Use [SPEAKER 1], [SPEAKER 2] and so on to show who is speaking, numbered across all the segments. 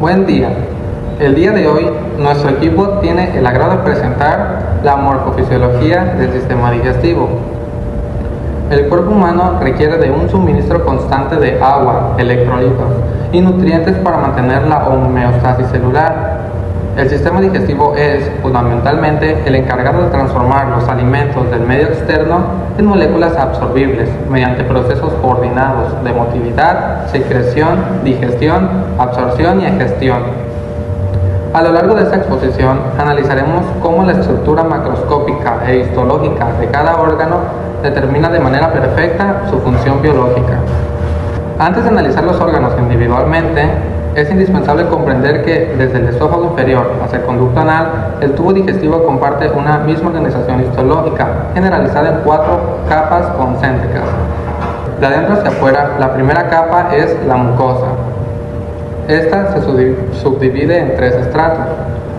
[SPEAKER 1] Buen día. El día de hoy, nuestro equipo tiene el agrado de presentar la morfofisiología del sistema digestivo. El cuerpo humano requiere de un suministro constante de agua, electrolitos y nutrientes para mantener la homeostasis celular. El sistema digestivo es, fundamentalmente, el encargado de transformar los alimentos del medio externo en moléculas absorbibles mediante procesos coordinados de motilidad, secreción, digestión, absorción y egestión. A lo largo de esta exposición analizaremos cómo la estructura macroscópica e histológica de cada órgano determina de manera perfecta su función biológica. Antes de analizar los órganos individualmente, es indispensable comprender que desde el esófago inferior hacia el conducto anal, el tubo digestivo comparte una misma organización histológica, generalizada en 4 capas concéntricas. De adentro hacia afuera, la primera capa es la mucosa. Esta se subdivide en 3 estratos: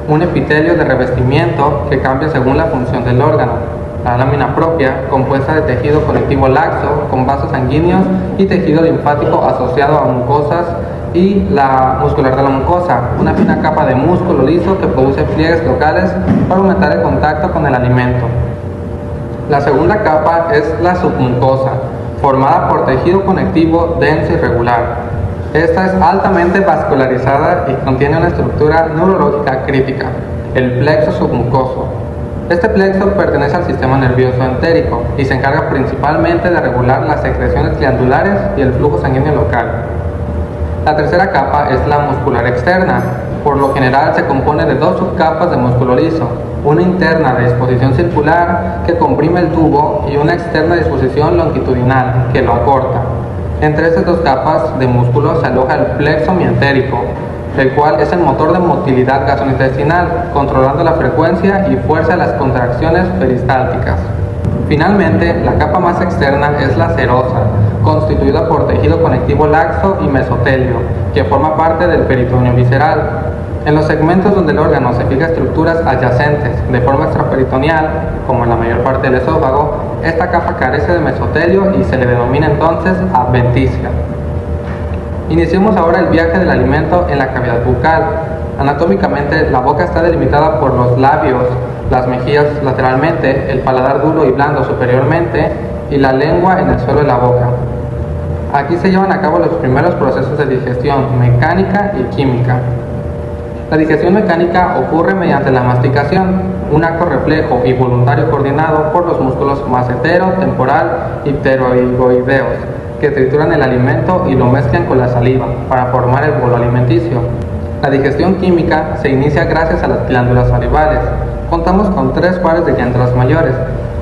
[SPEAKER 1] un epitelio de revestimiento que cambia según la función del órgano, la lámina propia, compuesta de tejido conectivo laxo con vasos sanguíneos y tejido linfático asociado a mucosas, y la muscular de la mucosa, una fina capa de músculo liso que produce pliegues locales para aumentar el contacto con el alimento. La segunda capa es la submucosa, formada por tejido conectivo denso y regular. Esta es altamente vascularizada y contiene una estructura neurológica crítica, el plexo submucoso. Este plexo pertenece al sistema nervioso entérico y se encarga principalmente de regular las secreciones glandulares y el flujo sanguíneo local. La tercera capa es la muscular externa. Por lo general se compone de 2 subcapas de músculo liso, una interna de disposición circular que comprime el tubo y una externa de disposición longitudinal que lo acorta. Entre estas 2 capas de músculo se aloja el plexo mientérico, el cual es el motor de motilidad gastrointestinal, controlando la frecuencia y fuerza de las contracciones peristálticas. Finalmente, la capa más externa es la serosa, constituida por tejido conectivo laxo y mesotelio, que forma parte del peritoneo visceral. En los segmentos donde el órgano se fija estructuras adyacentes de forma extraperitoneal, como en la mayor parte del esófago, esta capa carece de mesotelio y se le denomina entonces adventicia. Iniciemos ahora el viaje del alimento en la cavidad bucal. Anatómicamente, la boca está delimitada por los labios, las mejillas lateralmente, el paladar duro y blando superiormente y la lengua en el suelo de la boca. Aquí se llevan a cabo los primeros procesos de digestión mecánica y química. La digestión mecánica ocurre mediante la masticación, un acto reflejo y voluntario coordinado por los músculos macetero, temporal y pteroigoideos, que trituran el alimento y lo mezclan con la saliva para formar el bolo alimenticio. La digestión química se inicia gracias a las glándulas salivales. Contamos con 3 pares de glándulas mayores: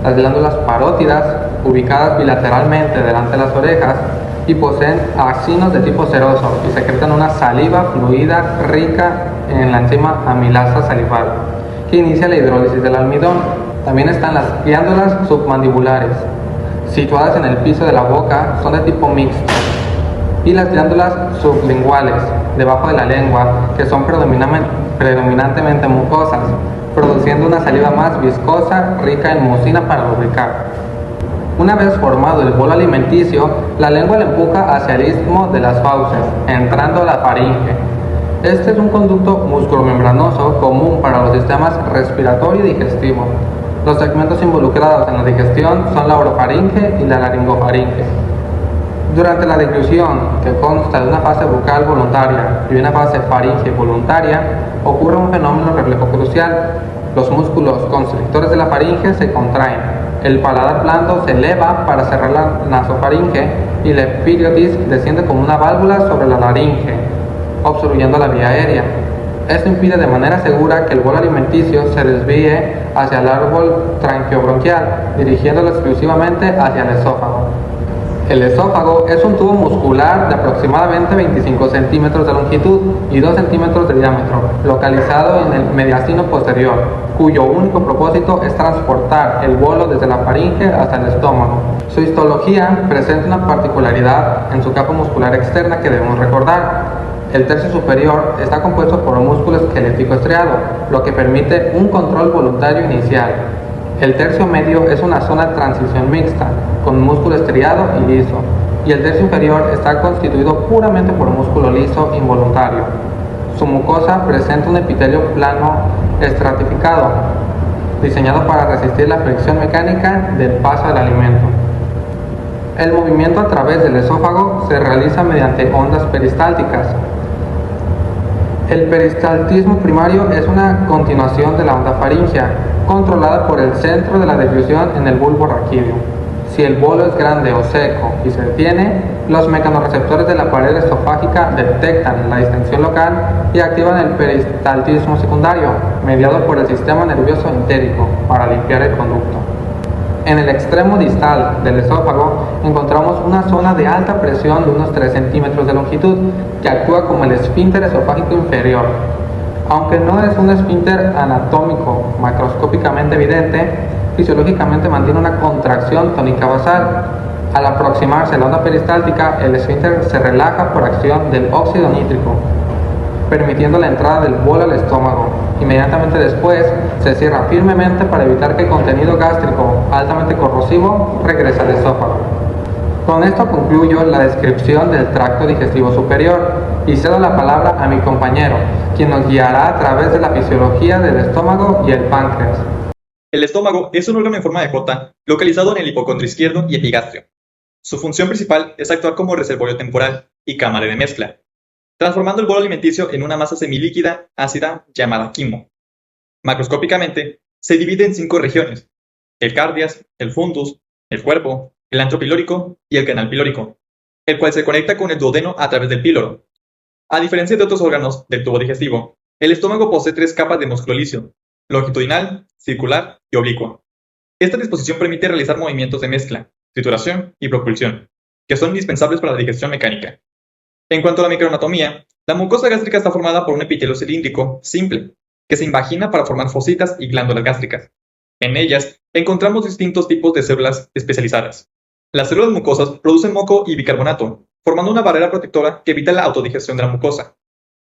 [SPEAKER 1] las glándulas parótidas, ubicadas bilateralmente delante de las orejas, y poseen axinos de tipo seroso y secretan una saliva fluida rica en la enzima amilasa salival, que inicia la hidrólisis del almidón. También están las glándulas submandibulares, situadas en el piso de la boca, son de tipo mixto, y las glándulas sublinguales, debajo de la lengua, que son predominantemente mucosas, produciendo una saliva más viscosa, rica en mucina para lubricar. Una vez formado el bolo alimenticio, la lengua le empuja hacia el istmo de las fauces, entrando a la faringe. Este es un conducto musculomembranoso común para los sistemas respiratorio y digestivo. Los segmentos involucrados en la digestión son la orofaringe y la laringofaringe. Durante la deglución, que consta de una fase bucal voluntaria y una fase faringe voluntaria, ocurre un fenómeno reflejo crucial. Los músculos constrictores de la faringe se contraen, el paladar blando se eleva para cerrar la nasofaringe y la epiglotis desciende como una válvula sobre la laringe, obstruyendo la vía aérea. Esto impide de manera segura que el bolo alimenticio se desvíe hacia el árbol tranqueobronquial, dirigiéndolo exclusivamente hacia el esófago. El esófago es un tubo muscular de aproximadamente 25 centímetros de longitud y 2 centímetros de diámetro, localizado en el mediastino posterior, cuyo único propósito es transportar el bolo desde la faringe hasta el estómago. Su histología presenta una particularidad en su capa muscular externa que debemos recordar. El tercio superior está compuesto por un músculo esquelético estriado, lo que permite un control voluntario inicial. El tercio medio es una zona de transición mixta, con músculo estriado y liso, y el tercio inferior está constituido puramente por músculo liso involuntario. Su mucosa presenta un epitelio plano estratificado, diseñado para resistir la fricción mecánica del paso del alimento. El movimiento a través del esófago se realiza mediante ondas peristálticas. El peristaltismo primario es una continuación de la onda faríngea, controlada por el centro de la difusión en el bulbo raquídeo. Si el bolo es grande o seco y se detiene, los mecanorreceptores de la pared esofágica detectan la distensión local y activan el peristaltismo secundario, mediado por el sistema nervioso entérico, para limpiar el conducto. En el extremo distal del esófago encontramos una zona de alta presión de unos 3 centímetros de longitud que actúa como el esfínter esofágico inferior. Aunque no es un esfínter anatómico macroscópicamente evidente, fisiológicamente mantiene una contracción tónica basal. Al aproximarse a la onda peristáltica, el esfínter se relaja por acción del óxido nítrico, permitiendo la entrada del bolo al estómago. Inmediatamente después, se cierra firmemente para evitar que el contenido gástrico altamente corrosivo regrese al esófago. Con esto concluyo la descripción del tracto digestivo superior y cedo la palabra a mi compañero, quien nos guiará a través de la fisiología del estómago y el páncreas.
[SPEAKER 2] El estómago es un órgano en forma de J, localizado en el hipocondrio izquierdo y epigastrio. Su función principal es actuar como reservorio temporal y cámara de mezcla, transformando el bolo alimenticio en una masa semilíquida ácida llamada quimo. Macroscópicamente, se divide en 5 regiones: el cardias, el fundus, el cuerpo, el antro pilórico y el canal pilórico, el cual se conecta con el duodeno a través del píloro. A diferencia de otros órganos del tubo digestivo, el estómago posee 3 capas de músculo liso: longitudinal, circular y oblicua. Esta disposición permite realizar movimientos de mezcla, trituración y propulsión, que son indispensables para la digestión mecánica. En cuanto a la microanatomía, la mucosa gástrica está formada por un epitelio cilíndrico simple, que se invagina para formar fositas y glándulas gástricas. En ellas encontramos distintos tipos de células especializadas. Las células mucosas producen moco y bicarbonato, formando una barrera protectora que evita la autodigestión de la mucosa.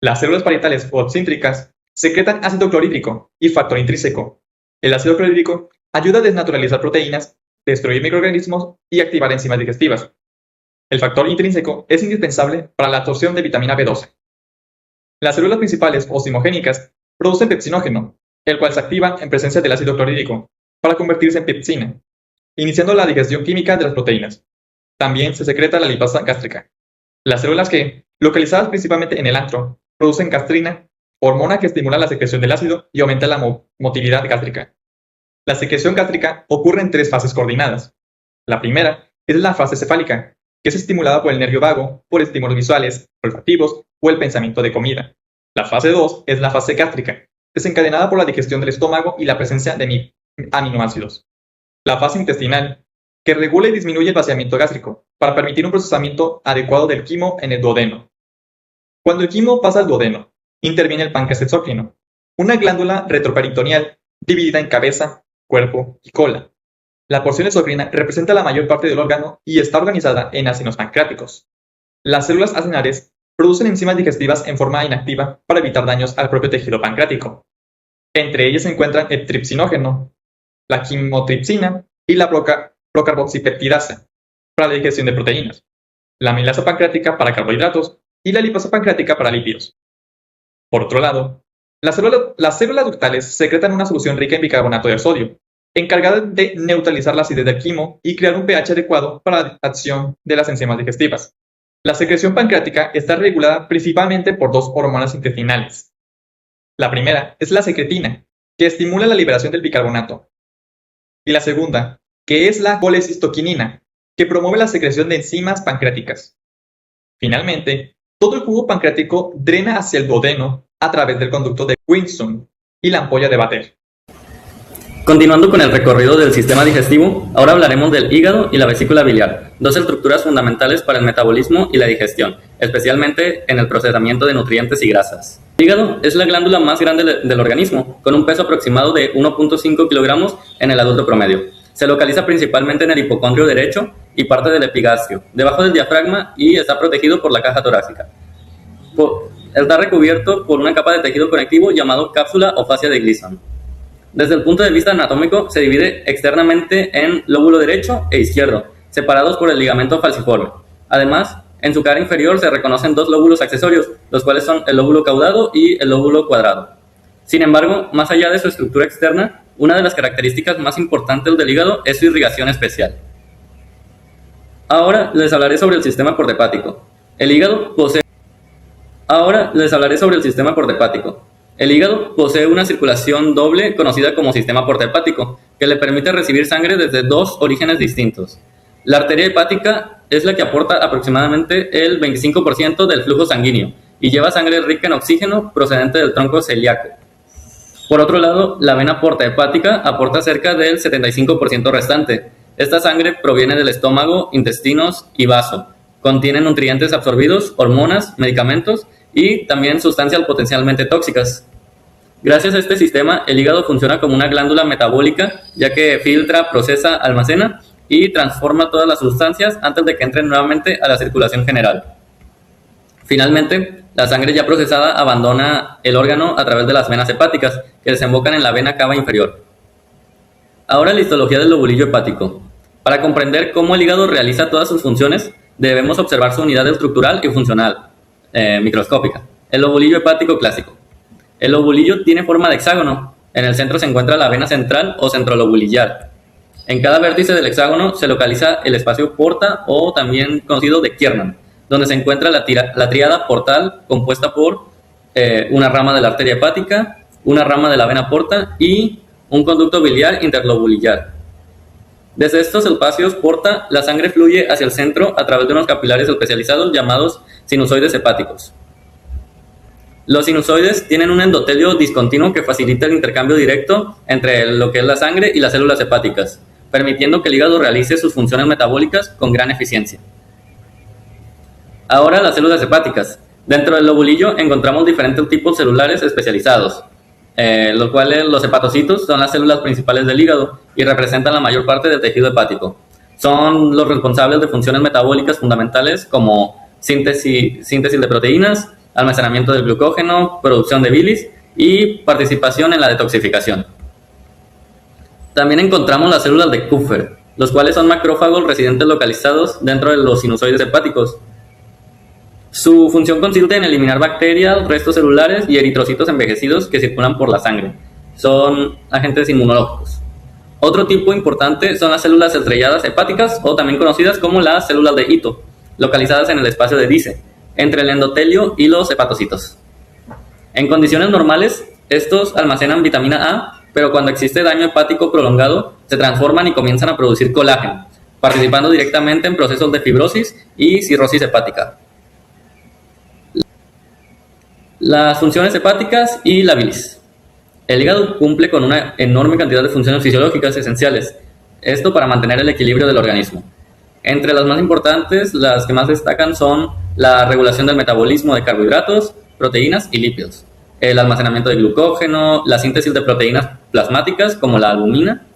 [SPEAKER 2] Las células parietales o abscíntricas secretan ácido clorhídrico y factor intrínseco. El ácido clorhídrico ayuda a desnaturalizar proteínas, destruir microorganismos y activar enzimas digestivas. El factor intrínseco es indispensable para la absorción de vitamina B12. Las células principales o zimogénicas producen pepsinógeno, el cual se activa en presencia del ácido clorhídrico para convertirse en pepsina, iniciando la digestión química de las proteínas. También se secreta la lipasa gástrica. Las células G, localizadas principalmente en el antro, producen gastrina, hormona que estimula la secreción del ácido y aumenta la motilidad gástrica. La secreción gástrica ocurre en 3 fases coordinadas. La primera es la fase cefálica, que es estimulada por el nervio vago, por estímulos visuales, olfativos o el pensamiento de comida. La fase 2 es la fase gástrica, desencadenada por la digestión del estómago y la presencia de aminoácidos. La fase intestinal, que regula y disminuye el vaciamiento gástrico, para permitir un procesamiento adecuado del quimo en el duodeno. Cuando el quimo pasa al duodeno, interviene el páncreas exócrino, una glándula retroperitoneal dividida en cabeza, cuerpo y cola. La porción exócrina representa la mayor parte del órgano y está organizada en ácidos pancreáticos. Las células acinares producen enzimas digestivas en forma inactiva para evitar daños al propio tejido pancreático. Entre ellas se encuentran el tripsinógeno, la quimotripsina y la procarboxipeptidasa para la digestión de proteínas, la amilasa pancreática para carbohidratos y la lipasa pancreática para lípidos. Por otro lado, las células ductales secretan una solución rica en bicarbonato de sodio, encargada de neutralizar la acidez del quimo y crear un pH adecuado para la acción de las enzimas digestivas. La secreción pancreática está regulada principalmente por 2 hormonas intestinales. La primera es la secretina, que estimula la liberación del bicarbonato, y la segunda, que es la colecistoquinina, que promueve la secreción de enzimas pancreáticas. Finalmente, todo el jugo pancreático drena hacia el duodeno a través del conducto de Winston y la ampolla de Vater.
[SPEAKER 3] Continuando con el recorrido del sistema digestivo, ahora hablaremos del hígado y la vesícula biliar, 2 estructuras fundamentales para el metabolismo y la digestión, especialmente en el procesamiento de nutrientes y grasas. El hígado es la glándula más grande del organismo, con un peso aproximado de 1.5 kilogramos en el adulto promedio. Se localiza principalmente en el hipocondrio derecho y parte del epigastrio, debajo del diafragma, y está protegido por la caja torácica. Está recubierto por una capa de tejido conectivo llamado cápsula o fascia de Gleason. Desde el punto de vista anatómico, se divide externamente en lóbulo derecho e izquierdo, separados por el ligamento falciforme. Además, En su cara inferior se reconocen dos lóbulos accesorios, los cuales son el lóbulo caudado y el lóbulo cuadrado. Sin embargo, más allá de su estructura externa, una de las características más importantes del hígado es su irrigación especial. Ahora les hablaré sobre el sistema porta-hepático. El hígado posee una circulación doble conocida como sistema porta-hepático, que le permite recibir sangre desde dos orígenes distintos. La arteria hepática es la que aporta aproximadamente el 25% del flujo sanguíneo y lleva sangre rica en oxígeno procedente del tronco celíaco. Por otro lado, la vena porta-hepática aporta cerca del 75% restante. Esta sangre proviene del estómago, intestinos y vaso. Contiene nutrientes absorbidos, hormonas, medicamentos y también sustancias potencialmente tóxicas. Gracias a este sistema, el hígado funciona como una glándula metabólica, ya que filtra, procesa, almacena y transforma todas las sustancias antes de que entren nuevamente a la circulación general. Finalmente, la sangre ya procesada abandona el órgano a través de las venas hepáticas, que desembocan en la vena cava inferior. Ahora la histología del lobulillo hepático. Para comprender cómo el hígado realiza todas sus funciones, debemos observar su unidad estructural y funcional, microscópica. El lobulillo hepático clásico. El lobulillo tiene forma de hexágono. En el centro se encuentra la vena central o centrolobulillar. En cada vértice del hexágono se localiza el espacio porta, o también conocido de Kiernan, donde se encuentra la tríada portal, compuesta por una rama de la arteria hepática, una rama de la vena porta y un conducto biliar interlobulillar. Desde estos espacios porta, la sangre fluye hacia el centro a través de unos capilares especializados llamados sinusoides hepáticos. Los sinusoides tienen un endotelio discontinuo que facilita el intercambio directo entre lo que es la sangre y las células hepáticas, permitiendo que el hígado realice sus funciones metabólicas con gran eficiencia. Ahora las células hepáticas. Dentro del lobulillo encontramos diferentes tipos celulares especializados, los cuales los hepatocitos son las células principales del hígado y representan la mayor parte del tejido hepático. Son los responsables de funciones metabólicas fundamentales como síntesis de proteínas, almacenamiento del glucógeno, producción de bilis y participación en la detoxificación. También encontramos las células de Kupffer, los cuales son macrófagos residentes localizados dentro de los sinusoides hepáticos. Su función consiste en eliminar bacterias, restos celulares y eritrocitos envejecidos que circulan por la sangre. Son agentes inmunológicos. Otro tipo importante son las células estrelladas hepáticas, o también conocidas como las células de Ito, localizadas en el espacio de Dice, entre el endotelio y los hepatocitos. En condiciones normales, estos almacenan vitamina A, pero cuando existe daño hepático prolongado, se transforman y comienzan a producir colágeno, participando directamente en procesos de fibrosis y cirrosis hepática. Las funciones hepáticas y la bilis. El hígado cumple con una enorme cantidad de funciones fisiológicas esenciales, esto para mantener el equilibrio del organismo. Entre las más importantes, las que más destacan son la regulación del metabolismo de carbohidratos, proteínas y lípidos, el almacenamiento de glucógeno, la síntesis de proteínas plasmáticas como la albumina,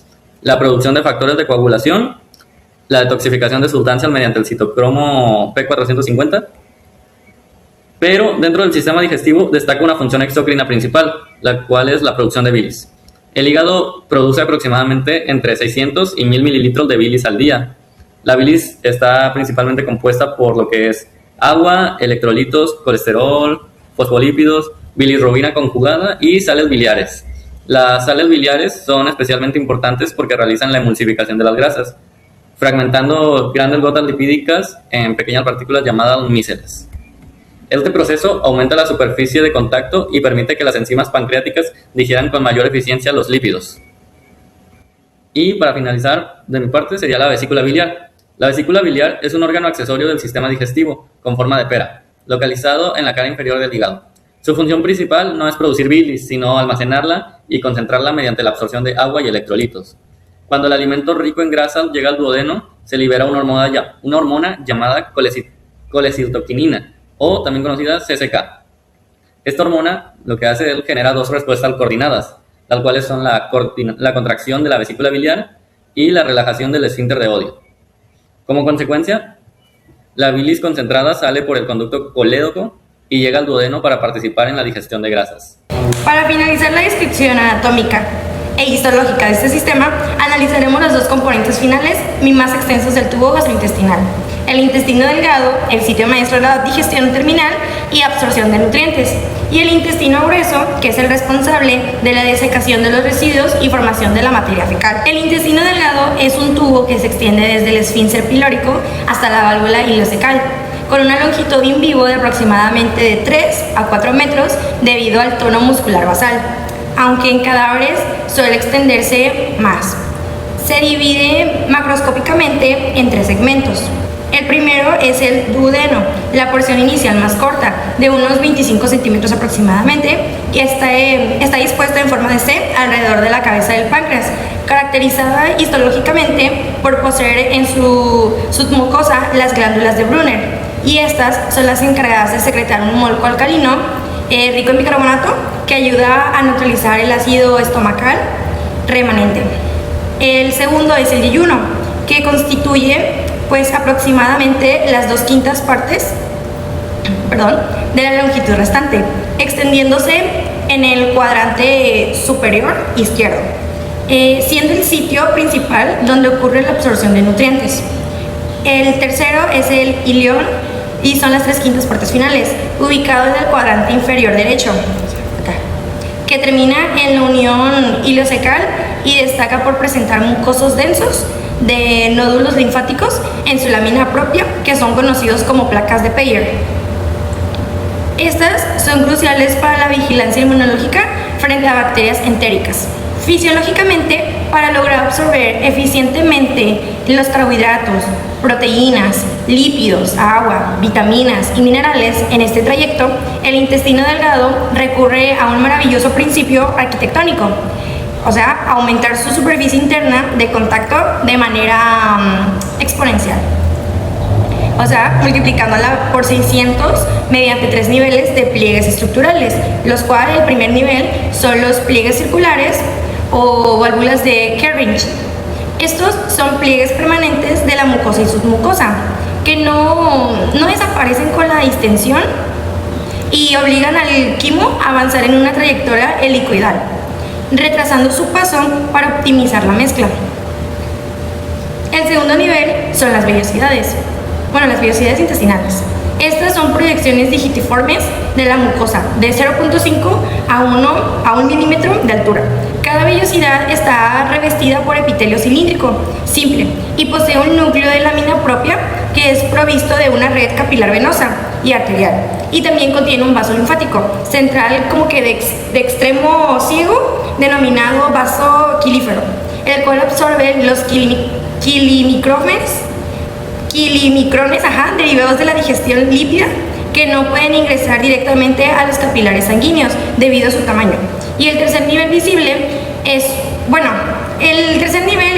[SPEAKER 3] la producción de factores de coagulación, la detoxificación de sustancias mediante el citocromo P450. Pero dentro del sistema digestivo destaca una función exócrina principal, la cual es la producción de bilis. El hígado produce aproximadamente entre 600 y 1000 mililitros de bilis al día. La bilis está principalmente compuesta por lo que es agua, electrolitos, colesterol, fosfolípidos, bilirrubina conjugada y sales biliares. Las sales biliares son especialmente importantes porque realizan la emulsificación de las grasas, fragmentando grandes gotas lipídicas en pequeñas partículas llamadas mícelas. Este proceso aumenta la superficie de contacto y permite que las enzimas pancreáticas digieran con mayor eficiencia los lípidos. Y para finalizar, de mi parte, sería la vesícula biliar. La vesícula biliar es un órgano accesorio del sistema digestivo, con forma de pera, localizado en la cara inferior del hígado. Su función principal no es producir bilis, sino almacenarla y concentrarla mediante la absorción de agua y electrolitos. Cuando el alimento rico en grasas llega al duodeno, se libera una hormona llamada colecitoquinina, o también conocida CCK. Esta hormona lo que hace es genera dos respuestas coordinadas, las cuales son la contracción de la vesícula biliar y la relajación del esfínter de Odio. Como consecuencia, la bilis concentrada sale por el conducto colédoco y llega al duodeno para participar en la digestión de grasas.
[SPEAKER 4] Para finalizar la descripción anatómica e histológica de este sistema, analizaremos los dos componentes finales y más extensos del tubo gastrointestinal, El intestino delgado, el sitio maestro de la digestión terminal y absorción de nutrientes. Y el intestino grueso, que es el responsable de la desecación de los residuos y formación de la materia fecal. El intestino delgado es un tubo que se extiende desde el esfínter pilórico hasta la válvula ileocecal, con una longitud in vivo de aproximadamente de 3 a 4 metros debido al tono muscular basal, aunque en cadáveres suele extenderse más. Se divide macroscópicamente en 3 segmentos. El primero es el duodeno, la porción inicial más corta, de unos 25 centímetros aproximadamente, y está dispuesta en forma de C alrededor de la cabeza del páncreas, caracterizada histológicamente por poseer en su submucosa las glándulas de Brunner, y estas son las encargadas de secretar un molco alcalino rico en bicarbonato que ayuda a neutralizar el ácido estomacal remanente. El segundo es el yeyuno, que constituye aproximadamente las 2/5 partes de la longitud restante, extendiéndose en el cuadrante superior izquierdo, siendo el sitio principal donde ocurre la absorción de nutrientes. El tercero es el ileón y son las 3/5 partes finales, ubicado en el cuadrante inferior derecho, acá, que termina en la unión ileocecal y destaca por presentar mucosos densos de nódulos linfáticos en su lámina propia, que son conocidos como placas de Peyer. Estas son cruciales para la vigilancia inmunológica frente a bacterias entéricas. Fisiológicamente, para lograr absorber eficientemente los carbohidratos, proteínas, lípidos, agua, vitaminas y minerales en este trayecto, el intestino delgado recurre a un maravilloso principio arquitectónico, o sea, aumentar su superficie interna de contacto de manera exponencial. O sea, multiplicándola por 600 mediante 3 niveles de pliegues estructurales, los cuales el primer nivel son los pliegues circulares o válvulas de Kerridge. Estos son pliegues permanentes de la mucosa y submucosa, que no desaparecen con la distensión y obligan al quimo a avanzar en una trayectoria helicoidal, retrasando su paso para optimizar la mezcla. El segundo nivel son las vellosidades, las vellosidades intestinales. Estas son proyecciones digitiformes de la mucosa de 0.5 a 1 milímetro de altura. Cada vellosidad está revestida por epitelio cilíndrico simple y posee un núcleo de lámina propia que es provisto de una red capilar venosa y arterial, y también contiene un vaso linfático central como que de extremo ciego denominado vaso quilífero, el cual absorbe los quilimicrones derivados de la digestión lípida que no pueden ingresar directamente a los capilares sanguíneos debido a su tamaño. Y el tercer nivel visible es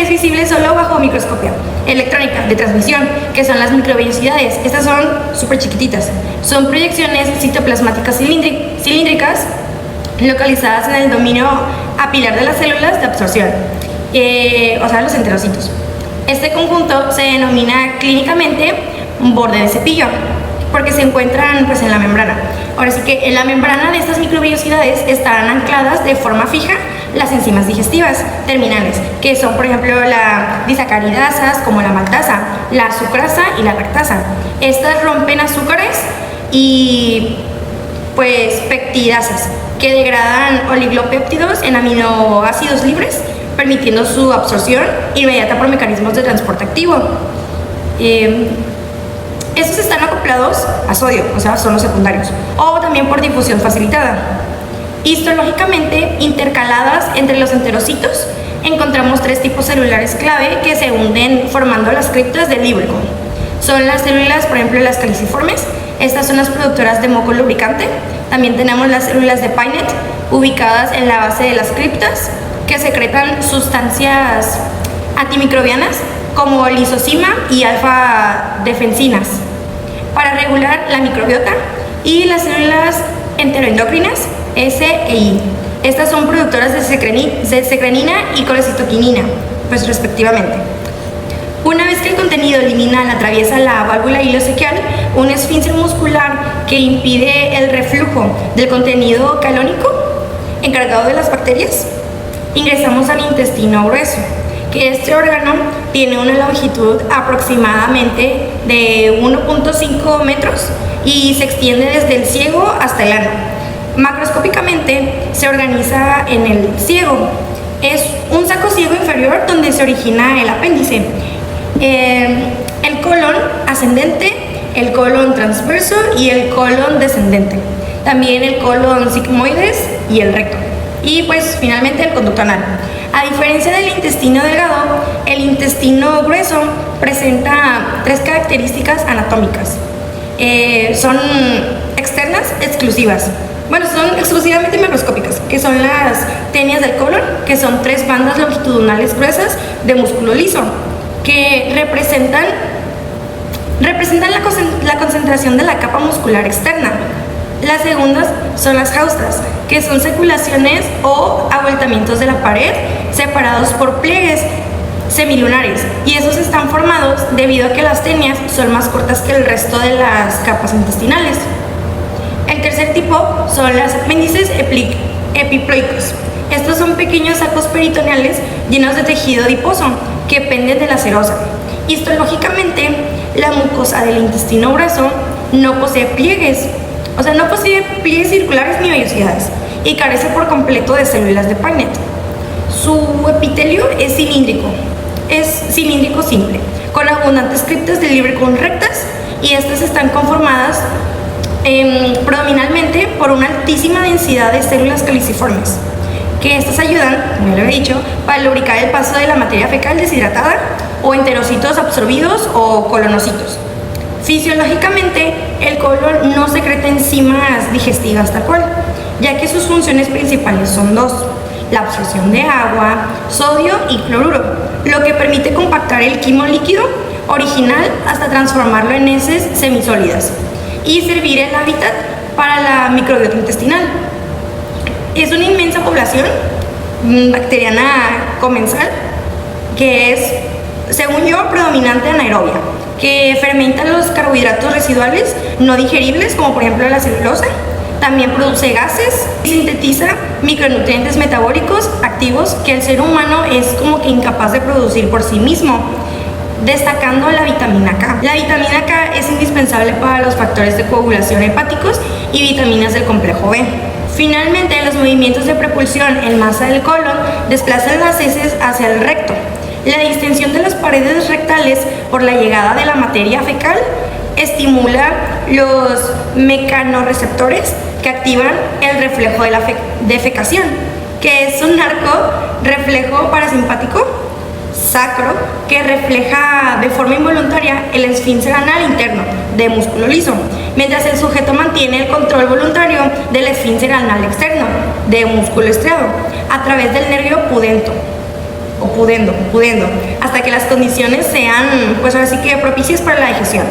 [SPEAKER 4] visible solo bajo microscopia electrónica de transmisión, que son las microvellosidades. Estas son súper chiquititas. Son proyecciones citoplasmáticas cilíndricas localizadas en el dominio apilar de las células de absorción, los enterocitos. Este conjunto se denomina clínicamente borde de cepillo, porque se encuentran en la membrana. Ahora sí que en la membrana de estas microvellosidades estarán ancladas de forma fija las enzimas digestivas terminales, que son por ejemplo las disacaridasas como la maltasa, la sucrasa y la lactasa. Estas rompen azúcares y peptidasas, que degradan oligopéptidos en aminoácidos libres, permitiendo su absorción inmediata por mecanismos de transporte activo. Estos están acoplados a sodio, son los secundarios, o también por difusión facilitada. Histológicamente intercaladas entre los enterocitos, encontramos 3 tipos celulares clave que se hunden formando las criptas del líbrico. Son las células, por ejemplo, las caliciformes. Estas son las productoras de moco lubricante. También tenemos las células de Paynet, ubicadas en la base de las criptas, que secretan sustancias antimicrobianas como lisocima y alfa-defensinas para regular la microbiota, y las células enteroendocrinas S e I. Estas son productoras de secrenina y colecitoquinina, respectivamente. Una vez que el contenido liminal atraviesa la válvula ileocecal, un esfínter muscular que impide el reflujo del contenido calónico encargado de las bacterias, ingresamos al intestino grueso, que este órgano tiene una longitud aproximadamente de 1.5 metros y se extiende desde el ciego hasta el ano. Macroscópicamente se organiza en el ciego. Es un saco ciego inferior donde se origina el apéndice, el colon ascendente, el colon transverso y el colon descendente. También el colon sigmoides y el recto. Y pues finalmente el conducto anal. A diferencia del intestino delgado, el intestino grueso presenta 3 características anatómicas. Son externas exclusivas. Bueno, son exclusivamente macroscópicas, que son las tenias del colon, que son 3 bandas longitudinales gruesas de músculo liso, que representan la concentración de la capa muscular externa. Las segundas son las haustas, que son seculaciones o abultamientos de la pared separados por pliegues semilunares, y esos están formados debido a que las tenias son más cortas que el resto de las capas intestinales. El tercer tipo son las apéndices epiploicos. Estos son pequeños sacos peritoneales llenos de tejido adiposo que penden de la serosa. Histológicamente, la mucosa del intestino grueso no posee pliegues, no posee pliegues circulares ni vellosidades, y carece por completo de células de Pagnet. Su epitelio es cilíndrico simple, con abundantes criptas de Lieberkühn rectas, y estas están conformadas predominantemente por una altísima densidad de células caliciformes, que estas ayudan, como ya lo he dicho, para lubricar el paso de la materia fecal deshidratada o enterocitos absorbidos o colonocitos. Fisiológicamente, el colon no secreta enzimas digestivas tal cual, ya que sus funciones principales son 2: la absorción de agua, sodio y cloruro, lo que permite compactar el quimo líquido original hasta transformarlo en heces semisólidas y servir el hábitat para la microbiota intestinal. Es una inmensa población bacteriana comensal que es, según yo, predominante anaerobia, que fermenta los carbohidratos residuales no digeribles, como por ejemplo la celulosa. También produce gases y sintetiza micronutrientes metabólicos activos que el ser humano es como que incapaz de producir por sí mismo, destacando la vitamina K. La vitamina K es indispensable para los factores de coagulación hepáticos y vitaminas del complejo B. Finalmente, los movimientos de propulsión en masa del colon desplazan las heces hacia el recto. La distensión de las paredes rectales por la llegada de la materia fecal estimula los mecanorreceptores que activan el reflejo de la defecación, que es un reflejo parasimpático sacro que refleja de forma involuntaria el esfínter anal interno de músculo liso, mientras el sujeto mantiene el control voluntario del esfínter anal externo de músculo estriado a través del nervio pudendo, hasta que las condiciones sean, pues ahora sí que propicias para la digestión.